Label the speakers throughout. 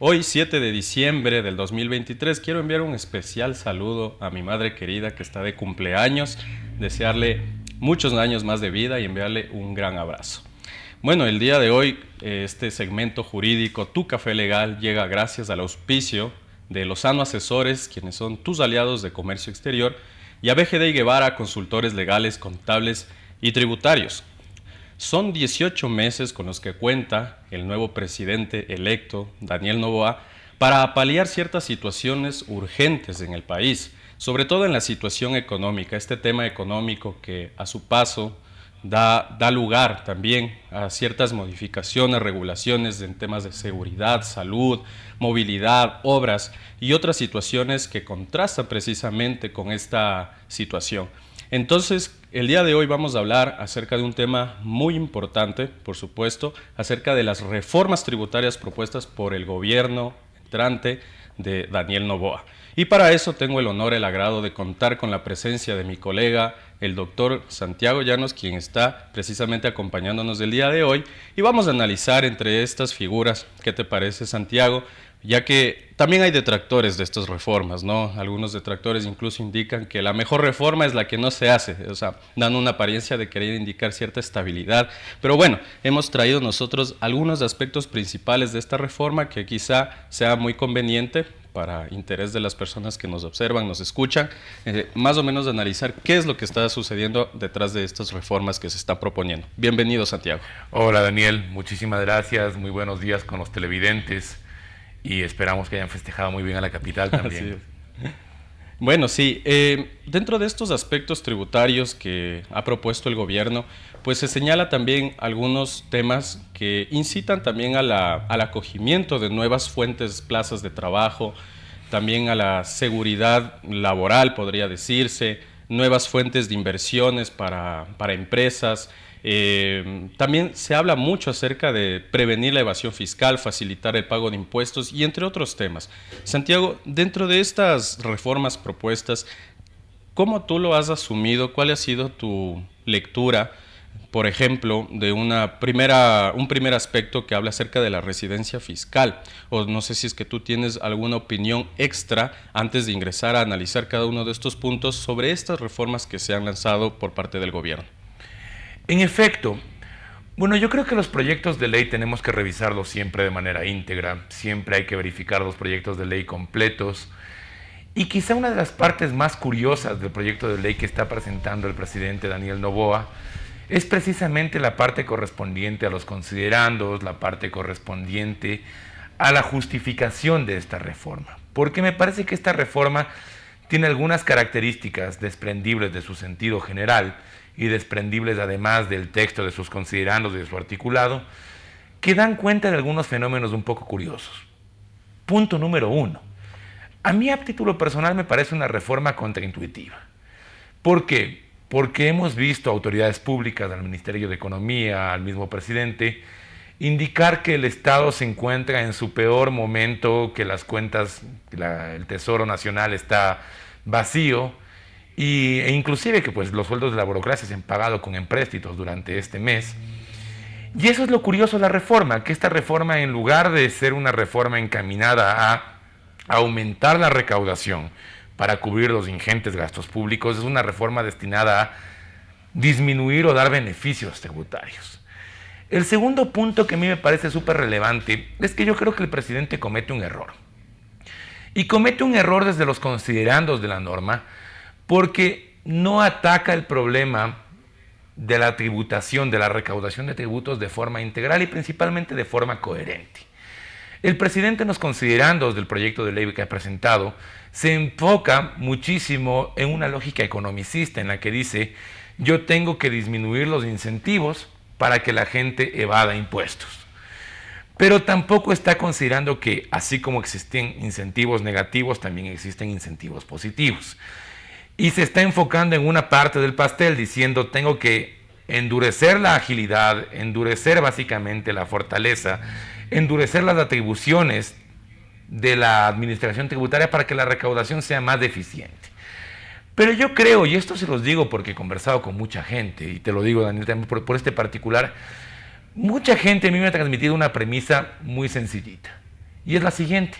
Speaker 1: Hoy, 7 de diciembre del 2023, quiero enviar un especial saludo a mi madre querida que está de cumpleaños, desearle muchos años más de vida y enviarle un gran abrazo. Bueno, el día de hoy, este segmento jurídico, Tu Café Legal, llega gracias al auspicio de Lozano Asesores, quienes son tus aliados de comercio exterior, y a BGD Guevara, consultores legales, contables y tributarios. Son 18 meses con los que cuenta el nuevo presidente electo, Daniel Noboa, para paliar ciertas situaciones urgentes en el país, sobre todo en la situación económica, este tema económico que a su paso da lugar también a ciertas modificaciones, regulaciones en temas de seguridad, salud, movilidad, obras y otras situaciones que contrastan precisamente con esta situación. Entonces, el día de hoy vamos a hablar acerca de un tema muy importante, por supuesto, acerca de las reformas tributarias propuestas por el gobierno entrante de Daniel Noboa. Y para eso tengo el honor, el agrado de contar con la presencia de mi colega, el doctor Santiago Llanos, quien está precisamente acompañándonos el día de hoy. Y vamos a analizar entre estas figuras, ¿qué te parece, Santiago? Ya que también hay detractores de estas reformas, ¿no? Algunos detractores incluso indican que la mejor reforma es la que no se hace, o sea, dando una apariencia de querer indicar cierta estabilidad. Pero bueno, hemos traído nosotros algunos aspectos principales de esta reforma que quizá sea muy conveniente para interés de las personas que nos observan, nos escuchan, más o menos analizar qué es lo que está sucediendo detrás de estas reformas que se están proponiendo. Bienvenido, Santiago.
Speaker 2: Hola Daniel, muchísimas gracias, muy buenos días con los televidentes y esperamos que hayan festejado muy bien a la capital también.
Speaker 1: Bueno, sí, dentro de estos aspectos tributarios que ha propuesto el gobierno, pues se señala también algunos temas que incitan también al acogimiento de nuevas fuentes, plazas de trabajo, también a la seguridad laboral, podría decirse, nuevas fuentes de inversiones para empresas. También se habla mucho acerca de prevenir la evasión fiscal, facilitar el pago de impuestos y entre otros temas. Santiago, dentro de estas reformas propuestas, ¿cómo tú lo has asumido? ¿Cuál ha sido tu lectura, por ejemplo, de un primer aspecto que habla acerca de la residencia fiscal? O no sé si es que tú tienes alguna opinión extra antes de ingresar a analizar cada uno de estos puntos sobre estas reformas que se han lanzado por parte del gobierno.
Speaker 2: En efecto, bueno, yo creo que los proyectos de ley tenemos que revisarlos siempre de manera íntegra, siempre hay que verificar los proyectos de ley completos. Y quizá una de las partes más curiosas del proyecto de ley que está presentando el presidente Daniel Noboa es precisamente la parte correspondiente a los considerandos, la parte correspondiente a la justificación de esta reforma. Porque me parece que esta reforma tiene algunas características desprendibles de su sentido general y desprendibles además del texto de sus considerandos y de su articulado, que dan cuenta de algunos fenómenos un poco curiosos. Punto número 1. A mí, a título personal, me parece una reforma contraintuitiva. ¿Por qué? Porque hemos visto autoridades públicas, al Ministerio de Economía, al mismo presidente, indicar que el Estado se encuentra en su peor momento, que las cuentas, el Tesoro Nacional está vacío, e inclusive que pues, los sueldos de la burocracia se han pagado con empréstitos durante este mes. Y eso es lo curioso de la reforma, que esta reforma, en lugar de ser una reforma encaminada a aumentar la recaudación para cubrir los ingentes gastos públicos, es una reforma destinada a disminuir o dar beneficios tributarios. El segundo punto que a mí me parece súper relevante es que yo creo que el presidente comete un error. Y comete un error desde los considerandos de la norma porque no ataca el problema de la tributación, de la recaudación de tributos de forma integral y principalmente de forma coherente. El presidente en los considerandos del proyecto de ley que ha presentado se enfoca muchísimo en una lógica economicista en la que dice yo tengo que disminuir los incentivos para que la gente evada impuestos. Pero tampoco está considerando que así como existen incentivos negativos, también existen incentivos positivos. Y se está enfocando en una parte del pastel diciendo tengo que endurecer la agilidad, endurecer básicamente la fortaleza, endurecer las atribuciones de la administración tributaria para que la recaudación sea más eficiente. Pero yo creo, y esto se los digo porque he conversado con mucha gente, y te lo digo, Daniel, también por este particular, mucha gente a mí me ha transmitido una premisa muy sencillita. y es la siguiente: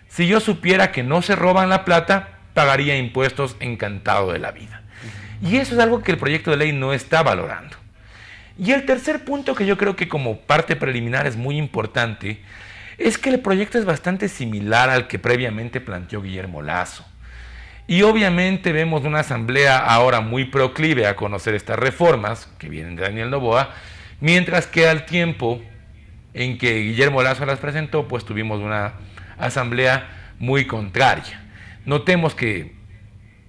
Speaker 2: si yo supiera que no se roban la plata, pagaría impuestos encantado de la vida. Y eso es algo que el proyecto de ley no está valorando. Y el tercer punto, que yo creo que como parte preliminar es muy importante, es que el proyecto es bastante similar al que previamente planteó Guillermo Lasso. Y obviamente vemos una asamblea ahora muy proclive a conocer estas reformas que vienen de Daniel Noboa, mientras que al tiempo en que Guillermo Lasso las presentó, pues tuvimos una asamblea muy contraria. Notemos que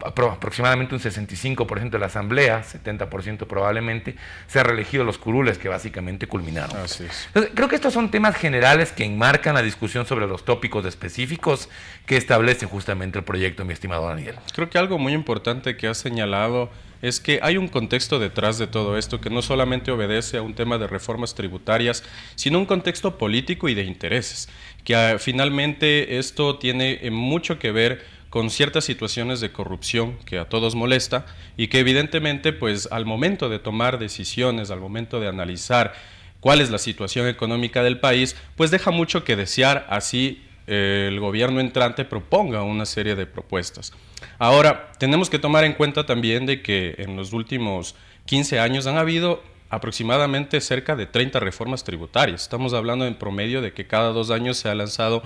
Speaker 2: aproximadamente un 65% de la asamblea, 70% probablemente, se ha reelegido los curules que básicamente culminaron.
Speaker 1: Así es.
Speaker 2: Entonces, creo que estos son temas generales que enmarcan la discusión sobre los tópicos específicos que establece justamente el proyecto, mi estimado Daniel.
Speaker 1: Creo que algo muy importante que has señalado es que hay un contexto detrás de todo esto que no solamente obedece a un tema de reformas tributarias, sino un contexto político y de intereses, que finalmente esto tiene mucho que ver con ciertas situaciones de corrupción que a todos molesta y que evidentemente pues al momento de tomar decisiones, al momento de analizar cuál es la situación económica del país, pues deja mucho que desear, así el gobierno entrante proponga una serie de propuestas. Ahora, tenemos que tomar en cuenta también de que en los últimos 15 años han habido aproximadamente cerca de 30 reformas tributarias. Estamos hablando en promedio de que cada 2 años se ha lanzado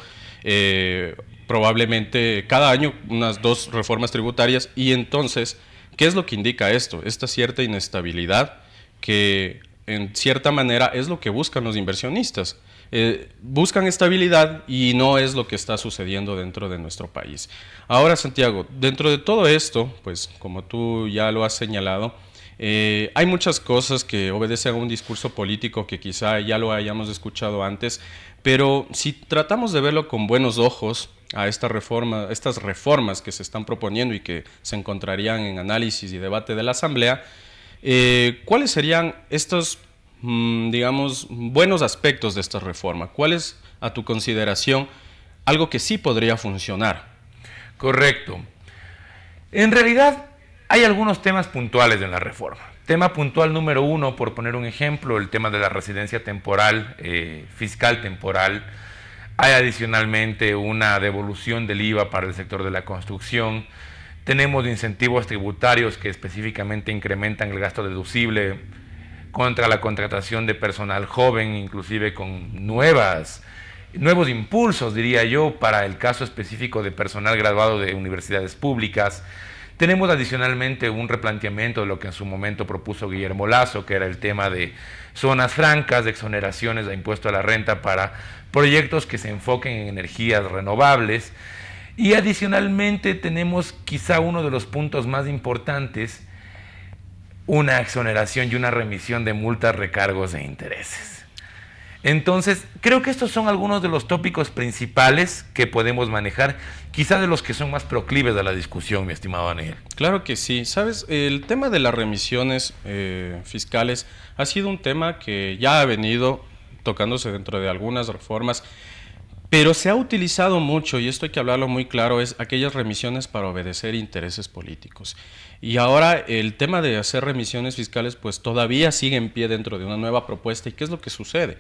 Speaker 1: probablemente cada año unas 2 reformas tributarias, y entonces, ¿qué es lo que indica esto? Esta cierta inestabilidad que en cierta manera es lo que buscan los inversionistas. Buscan estabilidad y no es lo que está sucediendo dentro de nuestro país. Ahora, Santiago, dentro de todo esto, pues como tú ya lo has señalado, hay muchas cosas que obedecen a un discurso político que quizá ya lo hayamos escuchado antes, pero si tratamos de verlo con buenos ojos a estas reformas que se están proponiendo y que se encontrarían en análisis y debate de la Asamblea, ¿cuáles serían estos, digamos, buenos aspectos de esta reforma? ¿Cuál es, a tu consideración, algo que sí podría funcionar?
Speaker 2: Correcto. En realidad, hay algunos temas puntuales en la reforma. Tema puntual número 1, por poner un ejemplo, el tema de la residencia temporal, fiscal temporal. Hay adicionalmente una devolución del IVA para el sector de la construcción. Tenemos incentivos tributarios que específicamente incrementan el gasto deducible contra la contratación de personal joven, inclusive con nuevos impulsos, diría yo, para el caso específico de personal graduado de universidades públicas. Tenemos adicionalmente un replanteamiento de lo que en su momento propuso Guillermo Lasso, que era el tema de zonas francas, de exoneraciones de impuesto a la renta para proyectos que se enfoquen en energías renovables. Y adicionalmente tenemos quizá uno de los puntos más importantes, una exoneración y una remisión de multas, recargos e intereses. Entonces, creo que estos son algunos de los tópicos principales que podemos manejar, quizá de los que son más proclives a la discusión, mi estimado Daniel.
Speaker 1: Claro que sí. Sabes, el tema de las remisiones fiscales ha sido un tema que ya ha venido tocándose dentro de algunas reformas, pero se ha utilizado mucho, y esto hay que hablarlo muy claro, es aquellas remisiones para obedecer intereses políticos. Y ahora el tema de hacer remisiones fiscales pues todavía sigue en pie dentro de una nueva propuesta. ¿Y qué es lo que sucede?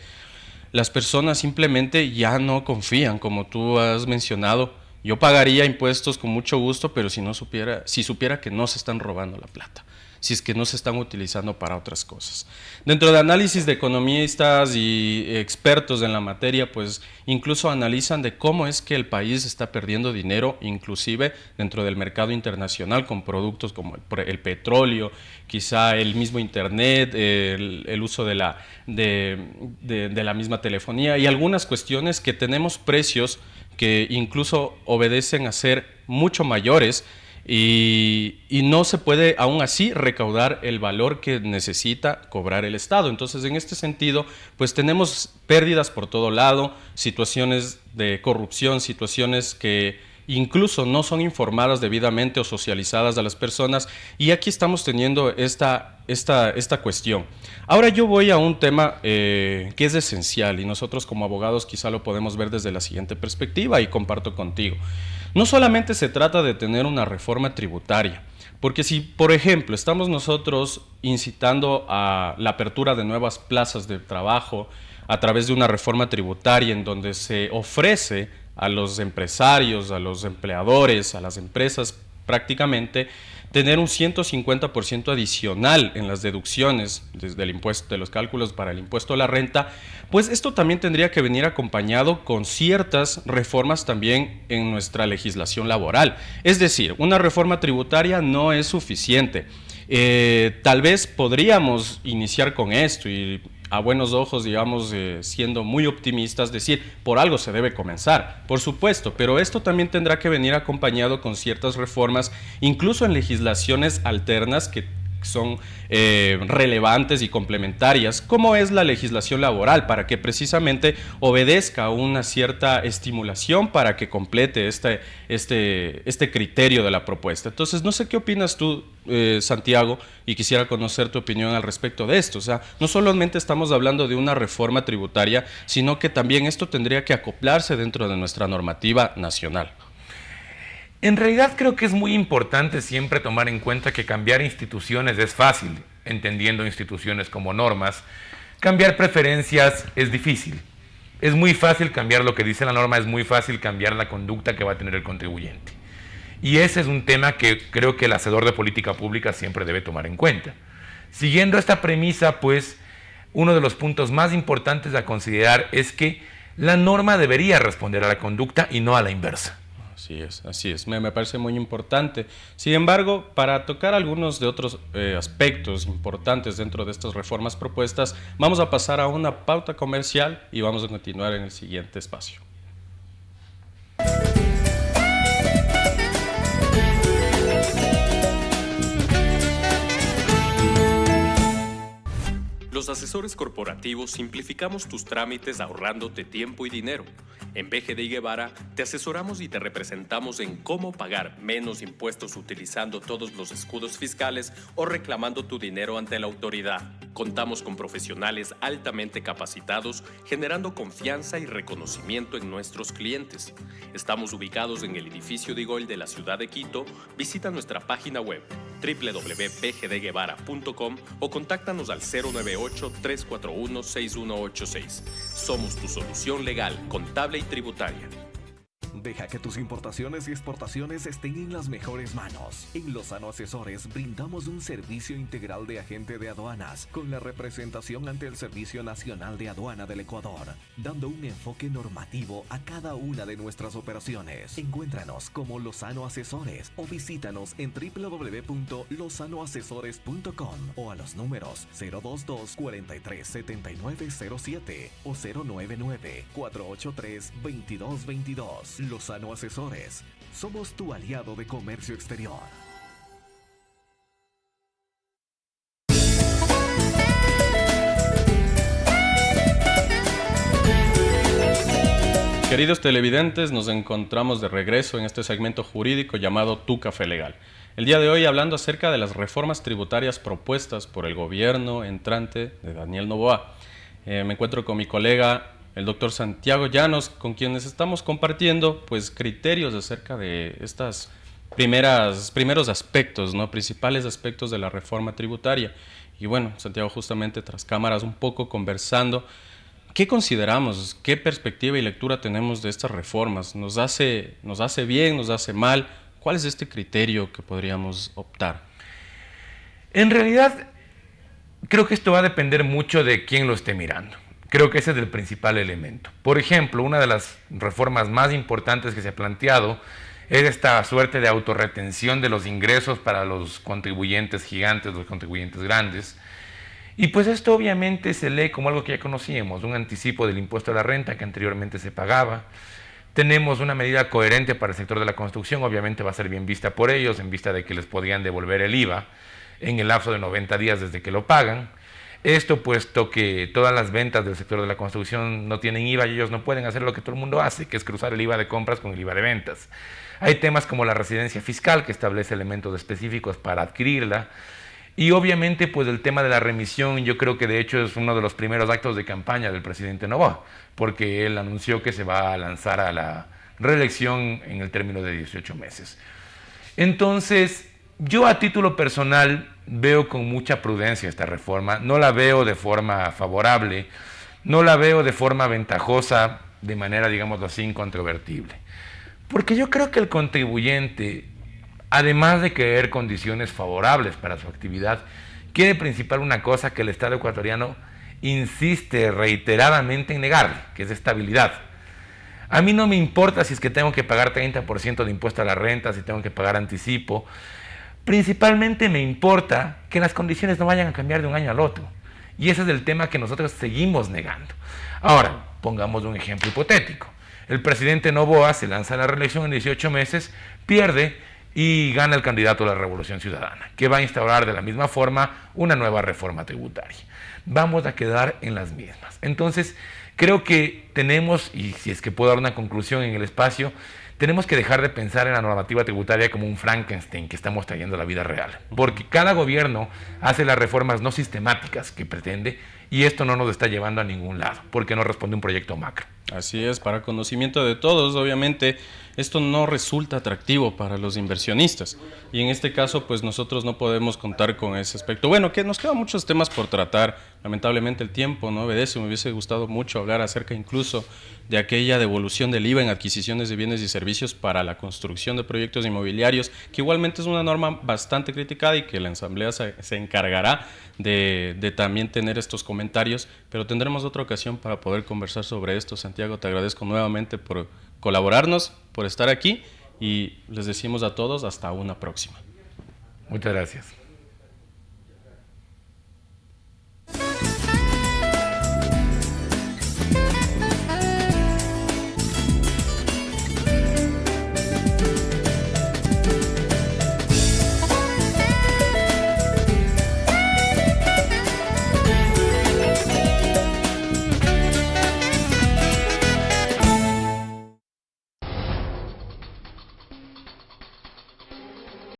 Speaker 1: Las personas simplemente ya no confían, como tú has mencionado. Yo pagaría impuestos con mucho gusto, pero si supiera que no se están robando la plata, si es que no se están utilizando para otras cosas. Dentro de análisis de economistas y expertos en la materia, pues incluso analizan de cómo es que el país está perdiendo dinero, inclusive dentro del mercado internacional, con productos como el petróleo, quizá el mismo internet, el uso de la misma telefonía y algunas cuestiones que tenemos precios que incluso obedecen a ser mucho mayores, y no se puede aún así recaudar el valor que necesita cobrar el Estado. Entonces, en este sentido, pues tenemos pérdidas por todo lado, situaciones de corrupción, situaciones que incluso no son informadas debidamente o socializadas a las personas, y aquí estamos teniendo esta cuestión. Ahora yo voy a un tema que es esencial, y nosotros como abogados quizá lo podemos ver desde la siguiente perspectiva, y comparto contigo. No solamente se trata de tener una reforma tributaria, porque si, por ejemplo, estamos nosotros incitando a la apertura de nuevas plazas de trabajo, a través de una reforma tributaria en donde se ofrece a los empresarios, a los empleadores, a las empresas prácticamente, tener un 150% adicional en las deducciones desde el impuesto, de los cálculos para el impuesto a la renta, pues esto también tendría que venir acompañado con ciertas reformas también en nuestra legislación laboral. Es decir, una reforma tributaria no es suficiente. Tal vez podríamos iniciar con esto y a buenos ojos, digamos, siendo muy optimistas, decir, por algo se debe comenzar, por supuesto, pero esto también tendrá que venir acompañado con ciertas reformas, incluso en legislaciones alternas que son relevantes y complementarias, como es la legislación laboral, para que precisamente obedezca una cierta estimulación para que complete este criterio de la propuesta. Entonces, no sé qué opinas tú, Santiago, y quisiera conocer tu opinión al respecto de esto. O sea, no solamente estamos hablando de una reforma tributaria, sino que también esto tendría que acoplarse dentro de nuestra normativa nacional.
Speaker 2: En realidad creo que es muy importante siempre tomar en cuenta que cambiar instituciones es fácil, entendiendo instituciones como normas. Cambiar preferencias es difícil. Es muy fácil cambiar lo que dice la norma, es muy fácil cambiar la conducta que va a tener el contribuyente. Y ese es un tema que creo que el hacedor de política pública siempre debe tomar en cuenta. Siguiendo esta premisa, pues, uno de los puntos más importantes a considerar es que la norma debería responder a la conducta y no a la inversa.
Speaker 1: Así es. Me parece muy importante. Sin embargo, para tocar algunos de otros aspectos importantes dentro de estas reformas propuestas, vamos a pasar a una pauta comercial y vamos a continuar en el siguiente espacio.
Speaker 3: Los asesores corporativos simplificamos tus trámites ahorrándote tiempo y dinero. En BGD Guevara te asesoramos y te representamos en cómo pagar menos impuestos utilizando todos los escudos fiscales o reclamando tu dinero ante la autoridad. Contamos con profesionales altamente capacitados, generando confianza y reconocimiento en nuestros clientes. Estamos ubicados en el edificio de Igol de la ciudad de Quito. Visita nuestra página web www.bgdguevara.com o contáctanos al 098-341-6186. Somos tu solución legal, contable y tributaria.
Speaker 4: Deja que tus importaciones y exportaciones estén en las mejores manos. En Lozano Asesores brindamos un servicio integral de agente de aduanas con la representación ante el Servicio Nacional de Aduana del Ecuador, dando un enfoque normativo a cada una de nuestras operaciones. Encuéntranos como Lozano Asesores o visítanos en www.lozanoasesores.com o a los números 022-437907 o 099-483-2222. Lozano Asesores. Somos tu aliado de comercio exterior.
Speaker 1: Queridos televidentes, nos encontramos de regreso en este segmento jurídico llamado Tu Café Legal. El día de hoy hablando acerca de las reformas tributarias propuestas por el gobierno entrante de Daniel Noboa. Me encuentro con mi colega el doctor Santiago Llanos, con quienes estamos compartiendo pues criterios acerca de estos primeros aspectos, ¿no? Principales aspectos de la reforma tributaria. Y bueno, Santiago, justamente tras cámaras un poco conversando, ¿qué consideramos? ¿Qué perspectiva y lectura tenemos de estas reformas? ¿Nos hace bien? ¿Nos hace mal? ¿Cuál es este criterio que podríamos optar?
Speaker 2: En realidad, creo que esto va a depender mucho de quién lo esté mirando. Creo que ese es el principal elemento. Por ejemplo, una de las reformas más importantes que se ha planteado es esta suerte de autorretención de los ingresos para los contribuyentes gigantes, los contribuyentes grandes. Y pues esto obviamente se lee como algo que ya conocíamos, un anticipo del impuesto a la renta que anteriormente se pagaba. Tenemos una medida coherente para el sector de la construcción, obviamente va a ser bien vista por ellos, en vista de que les podrían devolver el IVA en el lapso de 90 días desde que lo pagan. Esto puesto que todas las ventas del sector de la construcción no tienen IVA y ellos no pueden hacer lo que todo el mundo hace, que es cruzar el IVA de compras con el IVA de ventas. Hay temas como la residencia fiscal, que establece elementos específicos para adquirirla. Y obviamente pues el tema de la remisión, yo creo que de hecho es uno de los primeros actos de campaña del presidente Noboa, porque él anunció que se va a lanzar a la reelección en el término de 18 meses. Entonces, yo a título personal veo con mucha prudencia esta reforma, no la veo de forma favorable, no la veo de forma ventajosa, de manera, digámoslo así, incontrovertible. Porque yo creo que el contribuyente, además de querer condiciones favorables para su actividad, quiere principal una cosa que el Estado ecuatoriano insiste reiteradamente en negarle, que es estabilidad. A mí no me importa si es que tengo que pagar 30% de impuesto a la renta, si tengo que pagar anticipo. Principalmente me importa que las condiciones no vayan a cambiar de un año al otro. Y ese es el tema que nosotros seguimos negando. Ahora, pongamos un ejemplo hipotético. El presidente Noboa se lanza a la reelección en 18 meses, pierde y gana el candidato a la Revolución Ciudadana, que va a instaurar de la misma forma una nueva reforma tributaria. Vamos a quedar en las mismas. Entonces, creo que tenemos, y si es que puedo dar una conclusión en el espacio, tenemos que dejar de pensar en la normativa tributaria como un Frankenstein que estamos trayendo a la vida real. Porque cada gobierno hace las reformas no sistemáticas que pretende y esto no nos está llevando a ningún lado, porque no responde a un proyecto macro.
Speaker 1: Así es, para conocimiento de todos, obviamente esto no resulta atractivo para los inversionistas y en este caso pues nosotros no podemos contar con ese aspecto. Bueno, que nos quedan muchos temas por tratar, lamentablemente el tiempo no obedece, me hubiese gustado mucho hablar acerca incluso de aquella devolución del IVA en adquisiciones de bienes y servicios para la construcción de proyectos inmobiliarios, que igualmente es una norma bastante criticada y que la Asamblea se encargará de también tener estos comentarios, pero tendremos otra ocasión para poder conversar sobre esto. Santiago, te agradezco nuevamente por colaborarnos, por estar aquí y les decimos a todos hasta una próxima.
Speaker 2: Muchas gracias.